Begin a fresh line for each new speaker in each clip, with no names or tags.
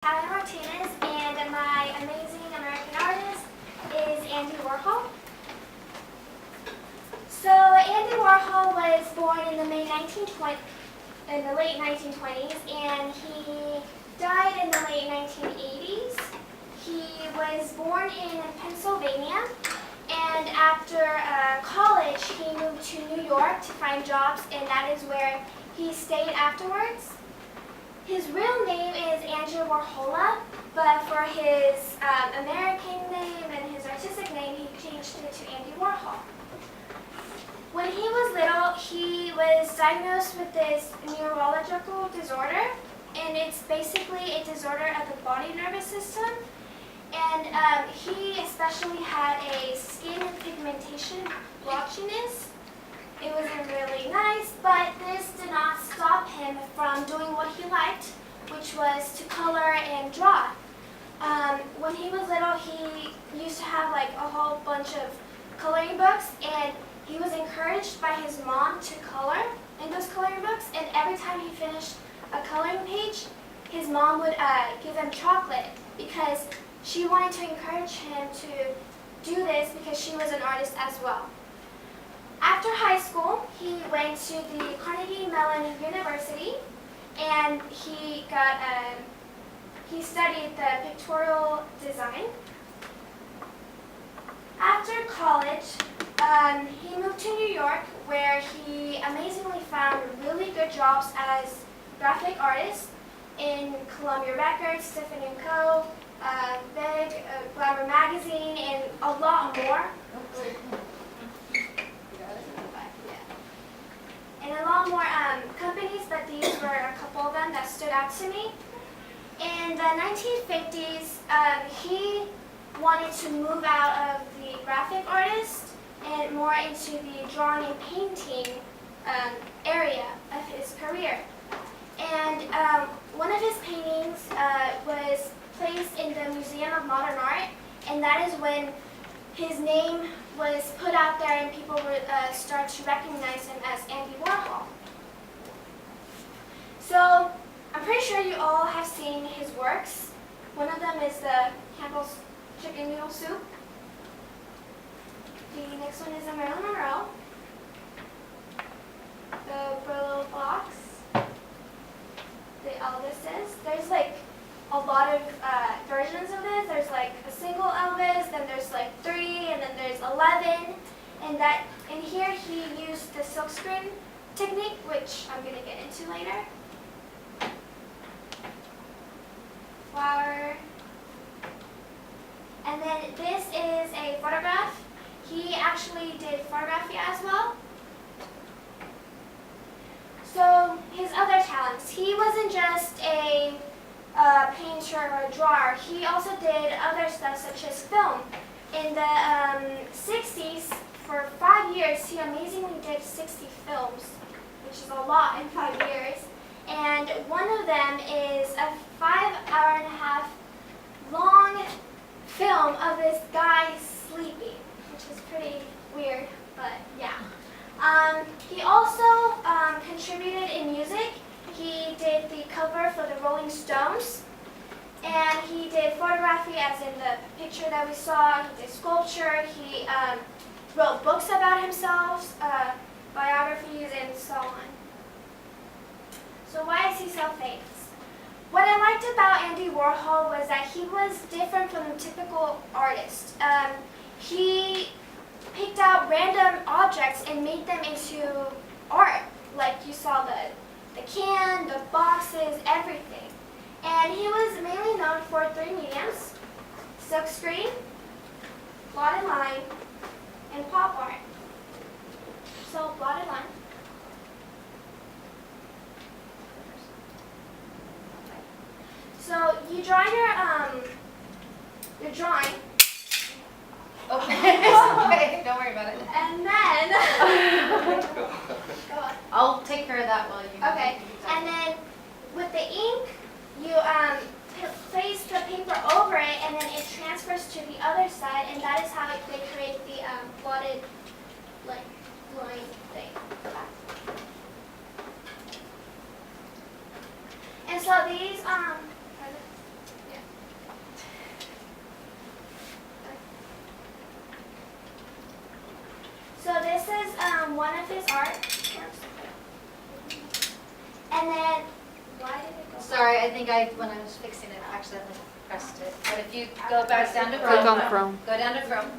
Martinez, and my amazing American artist is Andy Warhol. So Andy Warhol was born in the late 1920s, and he died in the late 1980s. He was born in Pennsylvania, and after college, he moved to New York to find jobs, and that is where he stayed afterwards. His real name is Andrew Warhol, but for his American name and his artistic name, he changed it to Andy Warhol. When he was little, he was diagnosed with this neurological disorder, and it's basically a disorder of the body nervous system. And he especially had a skin pigmentation blotchiness. It wasn't really nice, but this did not stop him from doing what he liked, which was to color and draw. When he was little, he used to have like a whole bunch of coloring books, and he was encouraged by his mom to color in those coloring books, and every time he finished a coloring page, his mom would give him chocolate because she wanted to encourage him to do this because she was an artist as well. After high school, he went to the Carnegie Mellon University, and he studied the pictorial design. After college, he moved to New York, where he amazingly found really good jobs as graphic artist in Columbia Records, Tiffany & Co., Big, Glamour Magazine, and a lot more. And a lot more companies, but these were a couple of them that stood out to me. In the 1950s, he wanted to move out of the graphic artist and more into the drawing and painting area of his career. And one of his paintings was placed in the Museum of Modern Art, and that is when his name was put out there and people would start to recognize him as Andy Warhol. So I'm pretty sure you all have seen his works. One of them is the Campbell's chicken noodle soup. The next one is a Marilyn Monroe. The Brillo box. The Elvises. There's like a lot of versions of this. There's like a single Elvis, then there's like 3, and then there's 11. And here he used the silkscreen technique, which I'm going to get into later. Flower. And then this is a photograph. He actually did photography as well. So his other talents. He wasn't just a painter or a drawer. He also did other stuff such as film. In the 60s, for 5 years, he amazingly did 60 films, which is a lot in 5 years. And one of them is a 5-hour-and-a-half long film of this guy sleeping, which is pretty weird, but yeah. He also contributed in music. He did the cover for the Rolling Stones, and he did photography as in the picture that we saw. He did sculpture. He wrote books about himself, biographies, and so on. So why is he so famous? What I liked about Andy Warhol was that he was different from the typical artist. He picked out random objects and made them into art, like you saw the can, the boxes, everything. And he was mainly known for 3 mediums: silkscreen, blotted line, and pop art. So blotted line. So you draw your drawing.
Okay, don't worry about it.
And then go on.
I'll take care of that while you.
Okay, and then with the ink, you place the paper over it, and then it transfers to the other side, and that is how they create the blotted line thing. And so these is one of his artworks. And then, why did it go?
Sorry, I think when I was fixing it, accidentally pressed it. But if you go back down to
Click
Chrome,
on Chrome.
go down to Chrome.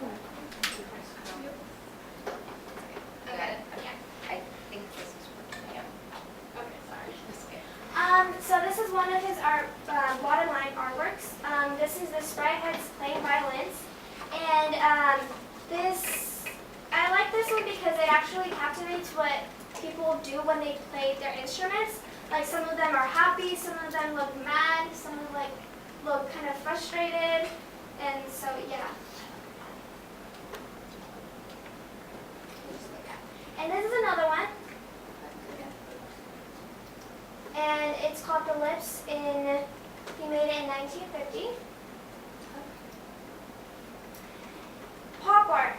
I got it.
Yeah.
I think this is working. Yeah.
Okay, sorry.
That's okay.
So this is one of his waterline artworks. This is the sprite that's playing violins, and I like this one because it actually captivates what people do when they play their instruments. Like some of them are happy, some of them look mad, some of them look kind of frustrated, and so yeah. And this is another one. And it's called The Lips he made it in 1950. Pop art.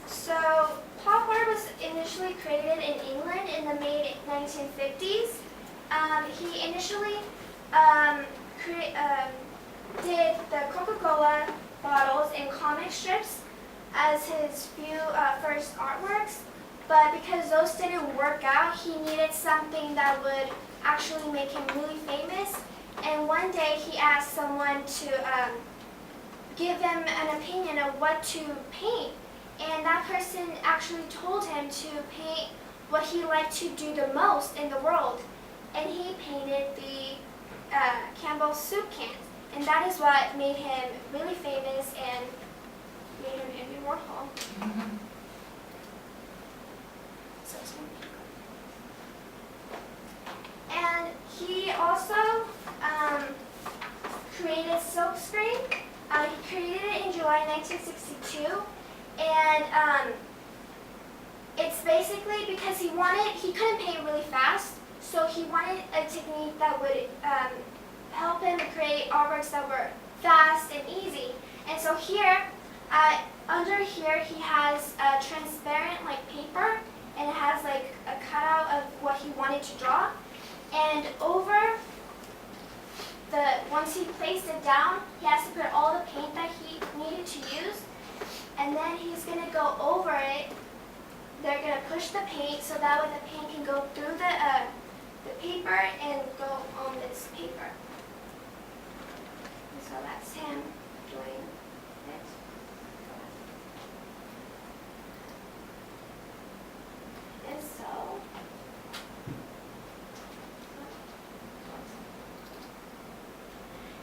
So pop art was initially created in England in the mid 1950s. He initially did the Coca-Cola bottles and comic strips as his few first artworks. But because those didn't work out, he needed something that would actually make him really famous. And one day he asked someone to give him an opinion of what to paint. And that person actually told him to paint what he liked to do the most in the world. And he painted the Campbell soup cans. And that is what made him really famous and made him Andy Warhol. And he also created silkscreen. He created it in July 1962, and it's basically because he couldn't paint really fast, so he wanted a technique that would help him create artworks that were fast and easy. And so here, under here, he has a transparent paper, and it has a cutout of what he wanted to draw. And once he placed it down, he has to put all the paint that he needed to use, and then he's going to go over it. They're going to push the paint so that way the paint can go through the paper and go on this paper. And so that's him doing it. And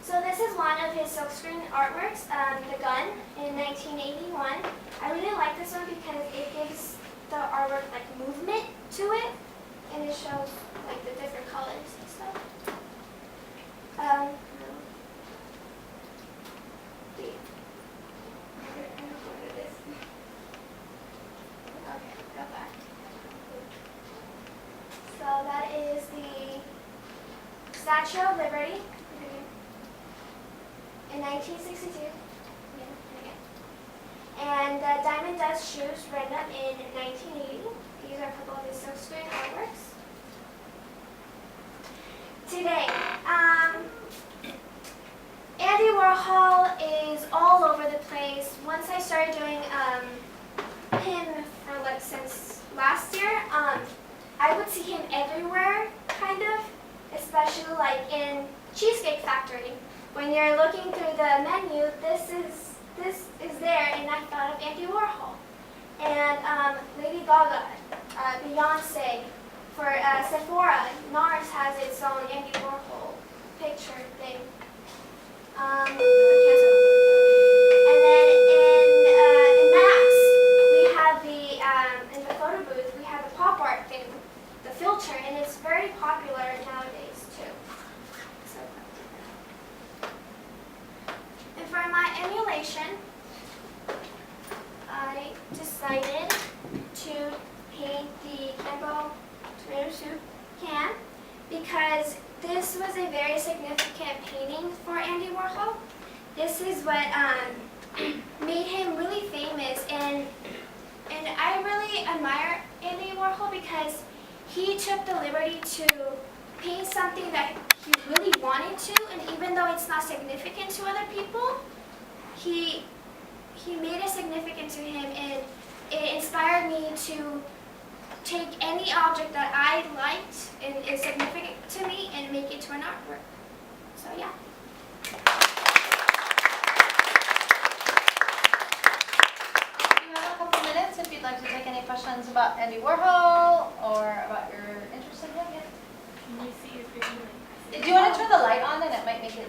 so this is one of his silkscreen artworks, the gun, in 1981. I really like this one because it gives the artwork movement to it, and it shows the different colors and stuff. Okay, go back. So that is the Statue of Liberty in 1962. And the Diamond Dust Shoes random in 1980. These are a couple of his silkscreen artworks. Today, Andy Warhol is all over the place. Once I started doing him for since last year, I would see him everywhere, kind of, especially in Cheesecake Factory. When you're looking through the menu, this is there, and I thought of Andy Warhol. And Lady Gaga, Beyonce, for Sephora, NARS has its own Andy Warhol picture thing. And then in Max, we have in the photo booth, we have the pop art thing, the filter, and it's very popular nowadays too. And for my emulation, I decided to paint the Campbell tomato soup can because this was a very significant painting for Andy Warhol. This is what made him really famous, and I really admire Andy Warhol because he took the liberty to paint something that he really wanted to, and even though it's not significant to other people, he made it significant to him, and it inspired me to take any object that I liked and is significant to me and make it to an artwork. So yeah.
You have a couple minutes if you'd like to take any questions about Andy Warhol or about your interest in him. Yeah.
Can you see if it's really?
Do you want to turn the light on and it might make it